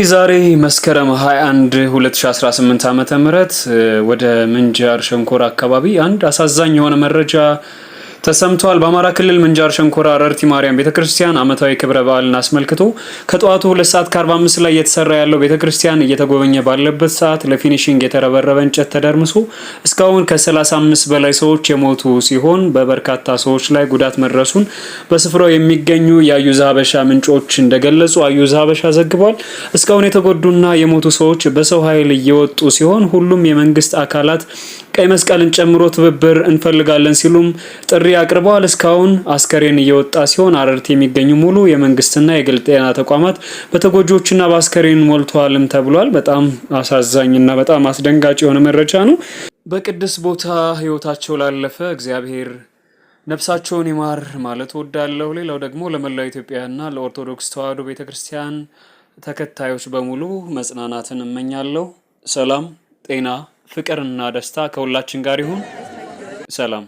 ዛሬ መስከረም 21 2018 ዓመተ ምህረት ወደ ምንጃር ሸንኮራ አካባቢ አንድ አሳዛኝ የሆነ መረጃ ተሰምቷል። በአማራ ክልል ምንጃር ሸንኮራ አረርቲ ማርያም ቤተክርስቲያን ዓመታዊ ክብረ በዓልን አስመልክቶ ከጠዋቱ 2:45 ላይ እየተሰራ ያለው ቤተክርስቲያን እየተጎበኘ ባለበት ሰዓት ለፊኒሺንግ የተረበረበ እንጨት ተደርምሶ እስካሁን ከ35 በላይ ሰዎች የሞቱ ሲሆን በበርካታ ሰዎች ላይ ጉዳት መድረሱን በስፍራው የሚገኙ የአዩዘ ሀበሻ ምንጮች እንደገለጹ አዩዘ ሀበሻ ዘግቧል። እስካሁን የተጎዱና የሞቱ ሰዎች በሰው ኃይል እየወጡ ሲሆን ሁሉም የመንግስት አካላት ቀይ መስቀልን ጨምሮ ትብብር እንፈልጋለን ሲሉም ጥሪ አቅርበዋል። እስካሁን አስከሬን እየወጣ ሲሆን አረርቲ የሚገኙ ሙሉ የመንግስትና የግል ጤና ተቋማት በተጎጂዎችና በአስከሬን ሞልተዋልም ተብሏል። በጣም አሳዛኝና በጣም አስደንጋጭ የሆነ መረጃ ነው። በቅድስ ቦታ ህይወታቸው ላለፈ እግዚአብሔር ነፍሳቸውን ይማር ማለት ወዳለሁ። ሌላው ደግሞ ለመላው ኢትዮጵያና ለኦርቶዶክስ ተዋሕዶ ቤተክርስቲያን ተከታዮች በሙሉ መጽናናትን እመኛለሁ። ሰላም፣ ጤና፣ ፍቅርና ደስታ ከሁላችን ጋር ይሁን። ሰላም።